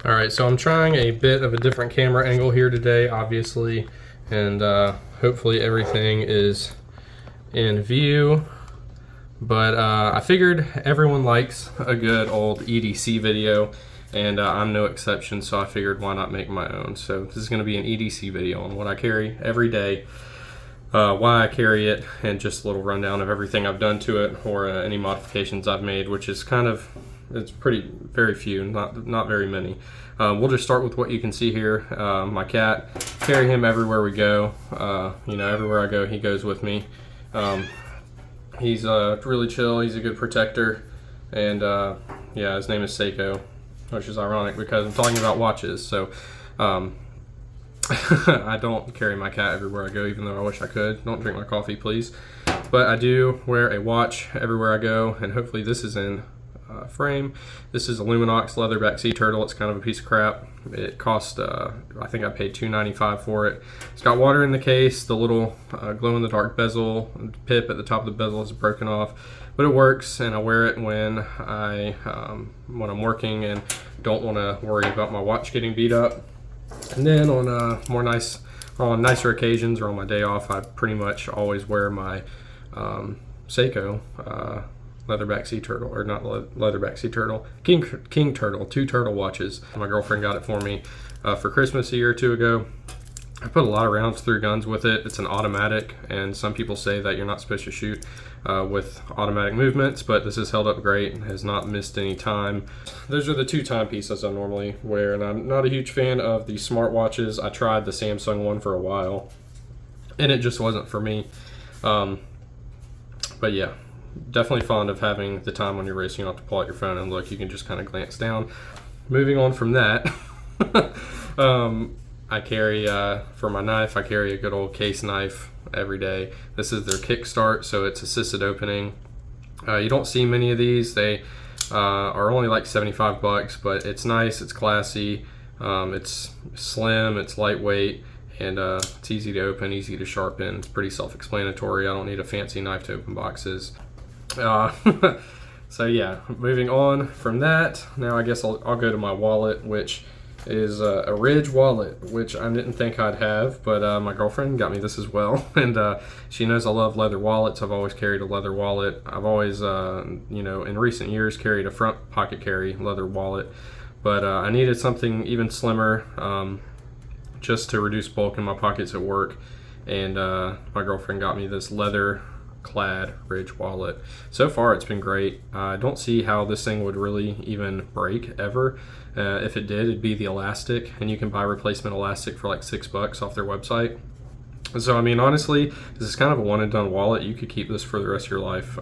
All right, so I'm trying a bit of a different camera angle here today, obviously, and hopefully everything is in view. But I figured everyone likes a good old EDC video, and I'm no exception, so I figured why not make my own. So this is going to be an EDC video on what I carry every day, why I carry it, and just a little rundown of everything I've done to it or any modifications I've made, which is kind of, it's very few, not very many. We'll just start with what you can see here. My cat, carry him everywhere we go. You know, everywhere I go, he goes with me. He's really chill. He's a good protector, and yeah, his name is Seiko, which is ironic because I'm talking about watches. So I don't carry my cat everywhere I go, even though I wish I could. Don't drink my coffee, please. But I do wear a watch everywhere I go, and hopefully this is in frame. This is a Luminox leatherback sea turtle. It's kind of a piece of crap. It cost, I think I paid $2.95 for it. It's got water in the case. The little glow-in-the-dark bezel pip at the top of the bezel is broken off, but it works, and I wear it when when I'm working and don't want to worry about my watch getting beat up. And then on nicer occasions or on my day off, I pretty much always wear my Seiko leatherback sea turtle, or not leatherback sea turtle, king turtle, 2 turtle watches. My girlfriend got it for me for Christmas a year or 2 ago. I put a lot of rounds through guns with it. It's an automatic, and some people say that you're not supposed to shoot with automatic movements, but this has held up great and has not missed any time. Those are the 2 timepieces I normally wear, and I'm not a huge fan of the smartwatches. I tried the Samsung one for a while, and it just wasn't for me. But yeah, definitely fond of having the time when you're racing. You don't have to pull out your phone and look. You can just kind of glance down. Moving on from that, I carry, for my knife, I carry a good old case knife every day. This is their Kickstart, so it's assisted opening. You don't see many of these. They are only like 75 bucks, but it's nice, it's classy, it's slim, it's lightweight, and it's easy to open, easy to sharpen. It's pretty self-explanatory. I don't need a fancy knife to open boxes. So yeah, moving on from that, now I guess I'll go to my wallet, which is a Ridge wallet, which I didn't think I'd have, but my girlfriend got me this as well, and she knows I love leather wallets. I've always carried a leather wallet. I've always, you know, in recent years carried a front pocket carry leather wallet, but I needed something even slimmer, just to reduce bulk in my pockets at work, and my girlfriend got me this leather clad Ridge wallet. So far it's been great. I don't see how this thing would really even break ever. If it did, it'd be the elastic, and you can buy replacement elastic for like $6 off their website. So I mean, honestly, this is kind of a one and done wallet. You could keep this for the rest of your life.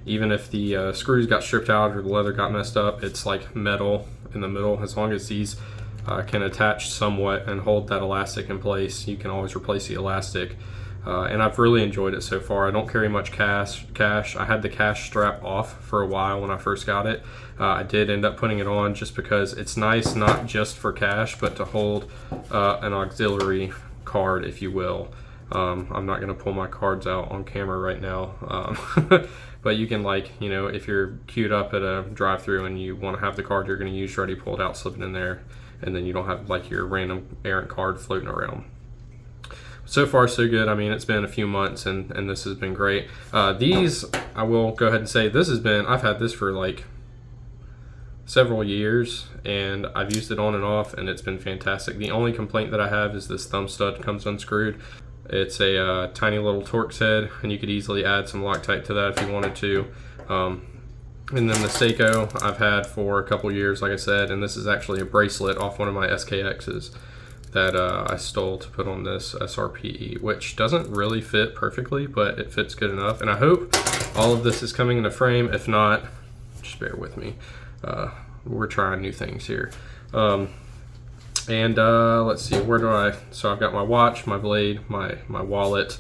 Even if the screws got stripped out or the leather got messed up, it's like metal in the middle. As long as these can attach somewhat and hold that elastic in place, you can always replace the elastic. And I've really enjoyed it so far. I don't carry much cash. I had the cash strap off for a while when I first got it. I did end up putting it on just because it's nice, not just for cash, but to hold an auxiliary card, if you will. I'm not going to pull my cards out on camera right now. But you can, like, you know, if you're queued up at a drive-thru and you want to have the card you're going to use ready pulled out, slip it in there, and then you don't have like your random errant card floating around. So far, so good. I mean, it's been a few months, and this has been great. These, I will go ahead and say, I've had this for like several years, and I've used it on and off, and it's been fantastic. The only complaint that I have is this thumb stud comes unscrewed. It's a tiny little Torx head, and you could easily add some Loctite to that if you wanted to. And then the Seiko I've had for a couple years, like I said, and this is actually a bracelet off one of my SKXs that I stole to put on this SRPE, which doesn't really fit perfectly, but it fits good enough. And I hope all of this is coming into frame. If not, just bear with me. We're trying new things here. And let's see, so I've got my watch, my blade, my wallet.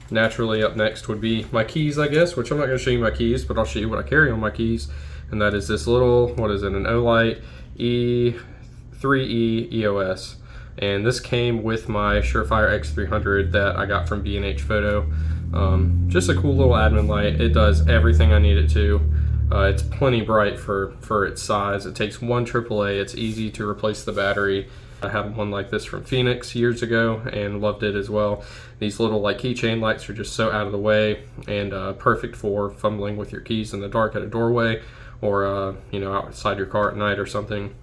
Naturally, up next would be my keys, I guess, which I'm not going to show you my keys, but I'll show you what I carry on my keys. And that is this little, what is it, an Olight E3E EOS. And this came with my Surefire X300 that I got from B&H Photo. Just a cool little admin light. It does everything I need it to. It's plenty bright for its size. It takes one AAA. It's easy to replace the battery. I had one like this from Phoenix years ago and loved it as well. These little like keychain lights are just so out of the way and perfect for fumbling with your keys in the dark at a doorway or you know, outside your car at night or something.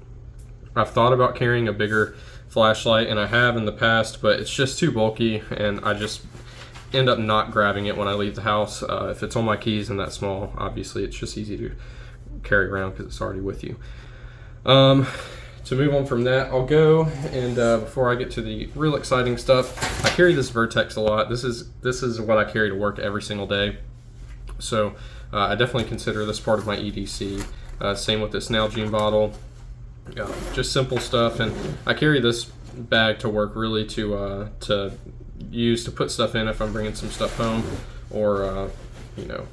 I've thought about carrying a bigger flashlight, and I have in the past, but it's just too bulky and I just end up not grabbing it when I leave the house. If it's on my keys and that small, obviously it's just easy to carry around because it's already with you. To move on from that, I'll go and before I get to the real exciting stuff, I carry this Vertex a lot. This is what I carry to work every single day. So I definitely consider this part of my EDC. Same with this Nalgene bottle. Just simple stuff, and I carry this bag to work really to use to put stuff in if I'm bringing some stuff home or you know,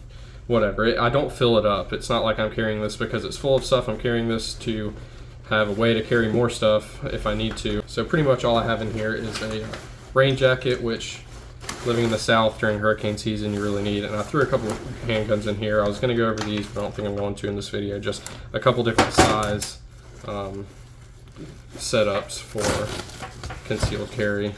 whatever. I don't fill it up. It's not like I'm carrying this because it's full of stuff. I'm carrying this to have a way to carry more stuff if I need to. So pretty much all I have in here is a rain jacket, which living in the South during hurricane season you really need. And I threw a couple of handguns in here. I was going to go over these, but I don't think I'm going to in this video. Just a couple different size setups for concealed carry.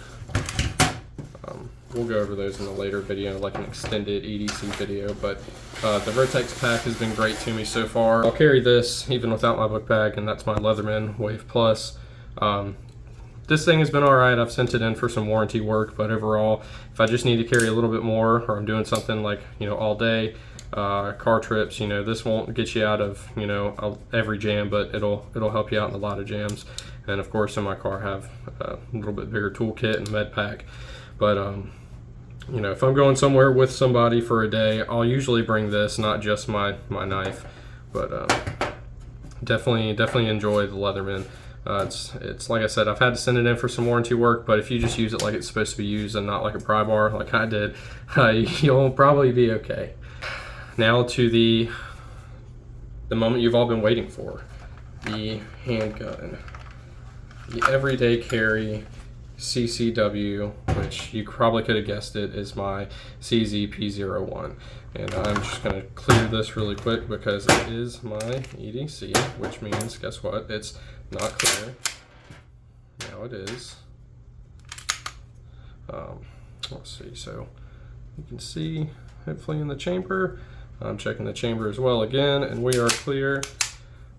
We'll go over those in a later video, like an extended EDC video, but the Vertex pack has been great to me so far. I'll carry this even without my book bag, and that's my Leatherman Wave Plus. This thing has been alright. I've sent it in for some warranty work, but overall, if I just need to carry a little bit more, or I'm doing something like, you know, all day, car trips, you know, this won't get you out of, you know, every jam, but it'll help you out in a lot of jams. And of course in my car I have a little bit bigger toolkit and med pack. But you know, if I'm going somewhere with somebody for a day, I'll usually bring this, not just my knife. But definitely enjoy the Leatherman. It's like I said, I've had to send it in for some warranty work, but if you just use it like it's supposed to be used and not like a pry bar like I did, you'll probably be okay. Now to the moment you've all been waiting for, the handgun. The everyday carry CCW, which you probably could have guessed it, is my CZP01. And I'm just going to clear this really quick because it is my EDC, which means, guess what, it's not clear. Now it is. Let's see, so you can see hopefully in the chamber. I'm checking the chamber as well again, and we are clear.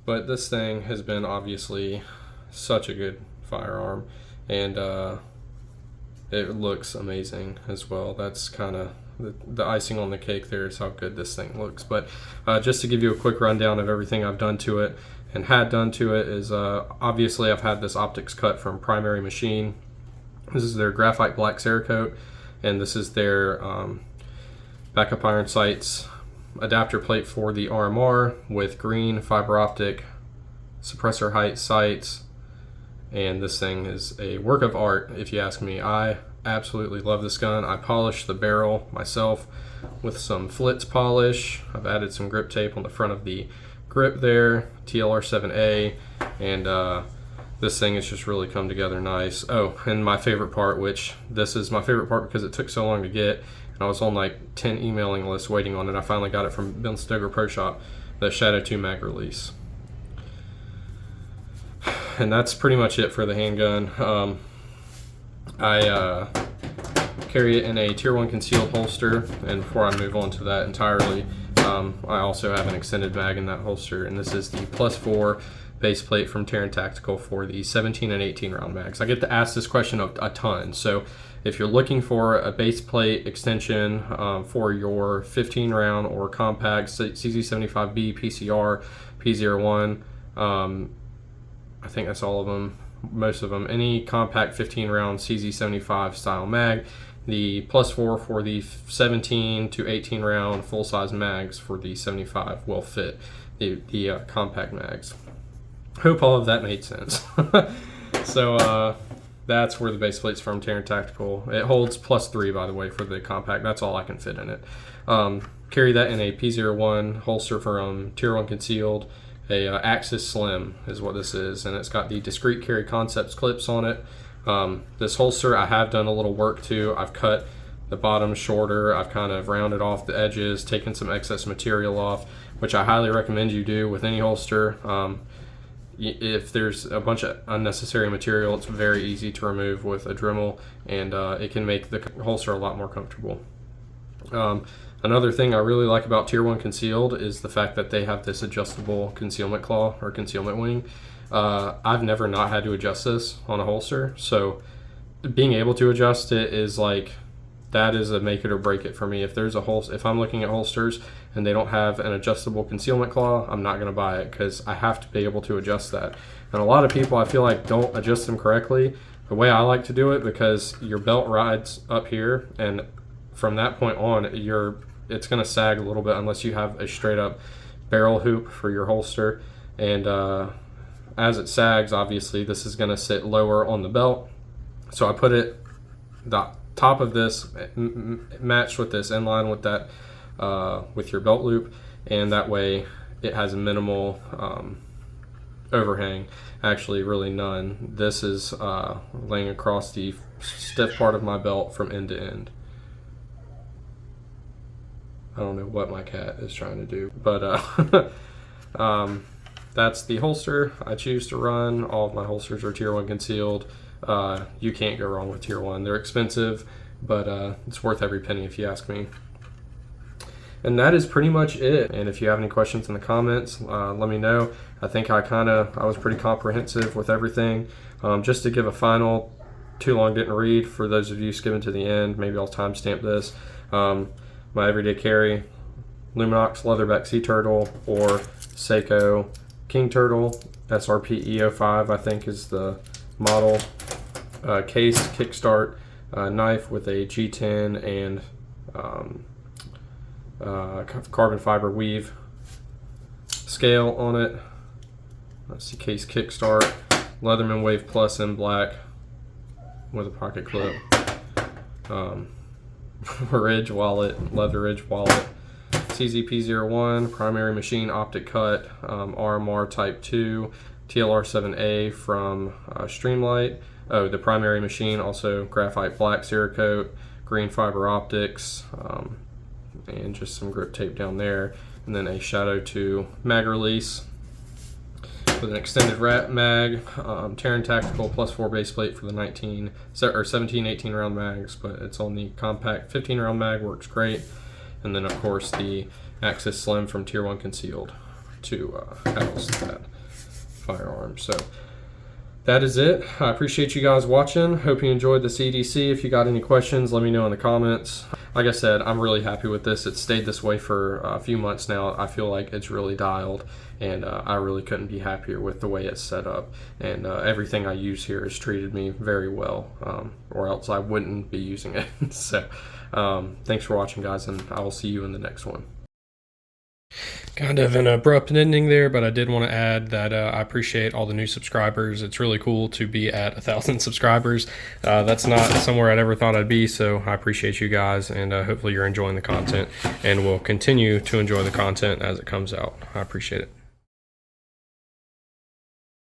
But this thing has been obviously such a good firearm, and it looks amazing as well. That's kind of the icing on the cake there, is how good this thing looks. But just to give you a quick rundown of everything I've done to it and had done to it is obviously I've had this optics cut from Primary Machine. This is their graphite black cerakote, and this is their backup iron sights adapter plate for the RMR with green fiber optic suppressor height sights. And this thing is a work of art, if you ask me. I absolutely love this gun. I polished the barrel myself with some Flitz polish. I've added some grip tape on the front of the grip there, TLR7A, and this thing has just really come together nice. Oh, and my favorite part, which this is my favorite part because it took so long to get, and I was on like 10 emailing lists waiting on it. I finally got it from Bill Stoger Pro Shop, the Shadow 2 mag release. And that's pretty much it for the handgun. I carry it in a Tier 1 concealed holster, and before I move on to that entirely, I also have an extended mag in that holster, and this is the +4 base plate from Taran Tactical for the 17 and 18 round mags. I get to ask this question a ton, so if you're looking for a base plate extension for your 15 round or compact CZ75B PCR P01, I think that's all of them, most of them, any compact 15 round CZ75 style mag. The +4 for the 17 to 18 round full size mags for the 75 will fit the compact mags. Hope all of that made sense. So that's where the base plate's from, Taran Tactical. It holds +3, by the way, for the compact. That's all I can fit in it. Carry that in a P01 holster from Tier 1 concealed. A Axis Slim is what this is, and it's got the discrete carry concepts clips on it. This holster I have done a little work to. I've cut the bottom's shorter. I've kind of rounded off the edges, taken some excess material off, which I highly recommend you do with any holster. If there's a bunch of unnecessary material, it's very easy to remove with a Dremel, and it can make the holster a lot more comfortable. Another thing I really like about Tier 1 Concealed is the fact that they have this adjustable concealment claw or concealment wing. I've never not had to adjust this on a holster, so being able to adjust it is like, that is a make it or break it for me. If there's a if I'm looking at holsters and they don't have an adjustable concealment claw, I'm not going to buy it, because I have to be able to adjust that. And a lot of people, I feel like, don't adjust them correctly. The way I like to do it, because your belt rides up here, and from that point on, it's going to sag a little bit unless you have a straight up barrel hoop for your holster. And as it sags, obviously this is going to sit lower on the belt. So I put it, the top of this matched with this, in line with that, with your belt loop, and that way it has a minimal overhang. Actually, really none. This is laying across the stiff part of my belt from end to end. I don't know what my cat is trying to do, but that's the holster I choose to run. All of my holsters are Tier 1 Concealed. You can't go wrong with Tier 1. They're expensive, but it's worth every penny if you ask me. And that is pretty much it. And if you have any questions in the comments, let me know. I think I was pretty comprehensive with everything. Just to give a final, too long didn't read, for those of you skipping to the end, maybe I'll timestamp this. My everyday carry, Luminox Leatherback Sea Turtle, or Seiko King Turtle, SRP E05 I think is the model. Case, Kickstart, knife with a G10 and carbon fiber weave scale on it. Let's see, Case, Kickstart, Leatherman Wave Plus in black with a pocket clip. Ridge wallet, leather ridge wallet, CZP01, primary machine optic cut, RMR Type 2, TLR7A from Streamlight. Oh, the primary machine, also graphite black cerakote, green fiber optics, and just some grip tape down there. And then a Shadow 2 mag release with an extended wrap mag, Taran Tactical +4 base plate for the 17, 18 round mags, but it's on the compact 15 round mag, works great. And then of course the Axis Slim from Tier 1 Concealed to house that firearm. So that is it. I appreciate you guys watching. Hope you enjoyed the CDC. If you got any questions, let me know in the comments. Like I said, I'm really happy with this. It's stayed this way for a few months now. I feel like it's really dialed, and I really couldn't be happier with the way it's set up. And everything I use here has treated me very well, or else I wouldn't be using it. So thanks for watching, guys, and I will see you in the next one. Kind of an abrupt ending there, but I did want to add that I appreciate all the new subscribers. It's really cool to be at 1,000 subscribers. That's not somewhere I'd ever thought I'd be, so I appreciate you guys, and hopefully you're enjoying the content, and will continue to enjoy the content as it comes out. I appreciate it.